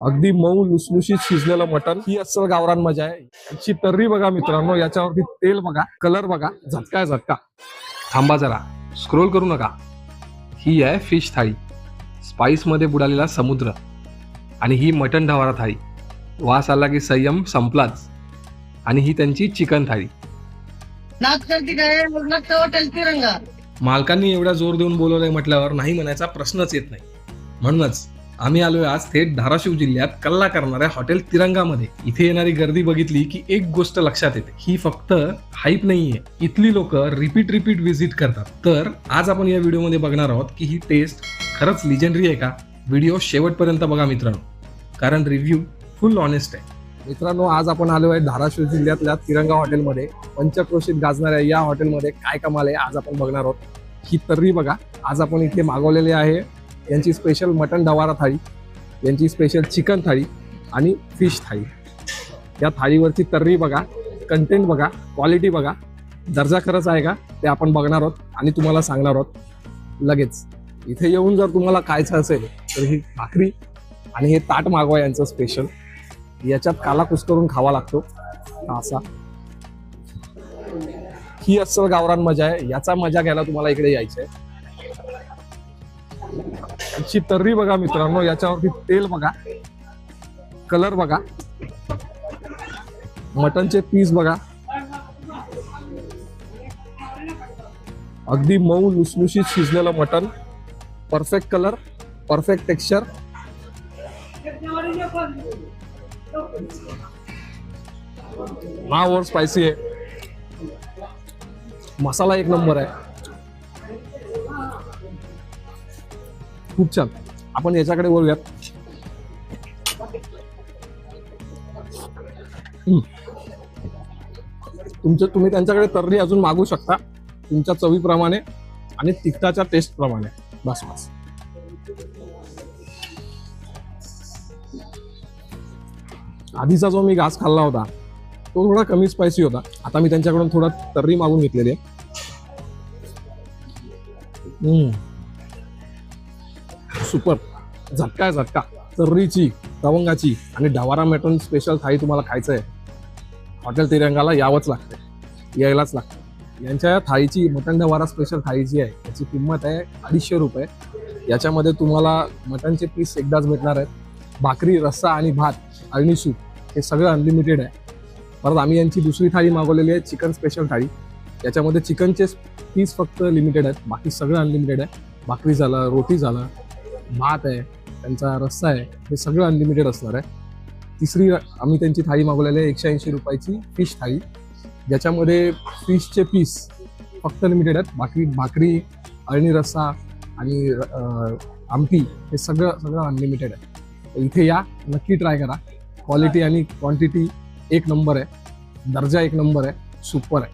अगदी मऊ लुसलुशीत शिजलेलं मटण ही अस्सल गावरान मजा आहे। याची तर्री बघा मित्रांनो, याच्यावरती तेल बघा, कलर बघा, झटका आहे झटका। थांबा जरा, स्क्रोल करू नका। ही आहे फिश थाळी, स्पाइस मध्ये बुडालेला समुद्र, आणि ही मटण ढवारा थाळी, वास आला की संयम संपलाच। आणि ही त्यांची चिकन थाळी। नाच करती काय हॉटेल तिरंगा। मालकांनी एवढा जोर देऊन बोलवलंय म्हटल्यावर नाही म्हणायचा प्रश्नच येत नाही। म्हणूनच आम्ही आलोय आज थेट धाराशिव जिल्ह्यात कल्ला करणाऱ्या हॉटेल तिरंगामध्ये। इथे येणारी गर्दी बघितली की एक गोष्ट लक्षात येते, ही फक्त हाईप नाहीये, इथली लोक रिपीट व्हिजिट करतात। तर आज आपण या व्हिडिओमध्ये बघणार आहोत की ही टेस्ट खरंच लिजेंडरी आहे का। व्हिडिओ शेवटपर्यंत बघा मित्रांनो, कारण रिव्ह्यू फुल ऑनेस्ट आहे। मित्रांनो, आज आपण आलो आहे धाराशिव जिल्ह्यातल्या तिरंगा हॉटेलमध्ये। पंचक्रोशीत गाजणाऱ्या या हॉटेलमध्ये काय कमाल आहे आज आपण बघणार आहोत। ही तर्री बघा, आज आपण इथे मागवलेली आहे। यांची स्पेशल मटण ढवारा थाळी, यांची स्पेशल चिकन थाळी आणि फिश थाळी। या थाळीवरची तर्री बघा, कंटेंट बघा, क्वालिटी बघा, दर्जा खरंच आहे का ते आपण बघणार आहोत आणि तुम्हाला सांगणार आहोत लगेच। इथे येऊन जर तुम्हाला खायचं असेल तर ही भाकरी आणि हे ताट मागवा यांचं स्पेशल। याच्यात काला कुस्करून खावा लागतो असा। ही अस्सल गावरान मजा आहे, याचा मजा घ्यायला तुम्हाला इकडे यायचंय। याची तर्री बघा मित्रांनो, याच्यावरती तेल बघा, कलर बघा, मटनचे पीस बघा, अगदी मऊ लुसलुशीत शिजलेलं mutton, perfect colour, perfect texture. Over spicy आहे, मसाला एक नंबर आहे, खूप छान। आपण याच्याकडे वळूयात। तुम्ही त्यांच्याकडे तर्री अजून मागू शकता तुमच्या चवीप्रमाणे आणि तिखटाच्या टेस्ट प्रमाणे। बस बस। आधीचा जो मी घास खाल्ला होता तो थोडा कमी स्पायसी होता, आता मी त्यांच्याकडून थोडा तर्री मागून घेतलेली आहे। सुपर, झटका आहे झटका। तर्रीची, तवंगाची आणि ढवारा मटण स्पेशल थाळी तुम्हाला खायचं आहे हॉटेल तिरंगाला यावंच लागतं, यायलाच लागतं। यांच्या या थाळीची, मटण ढवारा स्पेशल थाळीची आहे, याची किंमत आहे 250 रुपये। याच्यामध्ये तुम्हाला मटणचे पीस एकदाच भेटणार आहेत, भाकरी, रस्सा आणि भात, अळणी सूप हे सगळं अनलिमिटेड आहे। परत आम्ही यांची दुसरी थाळी मागवलेली आहे, चिकन स्पेशल थाळी। याच्यामध्ये चिकनचे पीस फक्त लिमिटेड आहेत, बाकी सगळं अनलिमिटेड आहे। भाकरी झालं, रोटी झालं, भात आहे, त्यांचा रस्सा आहे, हे सगळं अनलिमिटेड असणार आहे। तिसरी आम्ही त्यांची थाळी मागवलेली आहे 180 रुपयाची फिश थाळी, ज्याच्यामध्ये फिशचे पीस फक्त लिमिटेड आहेत, बाकी भाकरी, अळणी रस्सा आणि आमटी हे सगळं अनलिमिटेड आहे। इथे या, नक्की ट्राय करा। क्वालिटी आणि क्वांटिटी एक नंबर आहे, दर्जा एक नंबर आहे, सुपर आहे।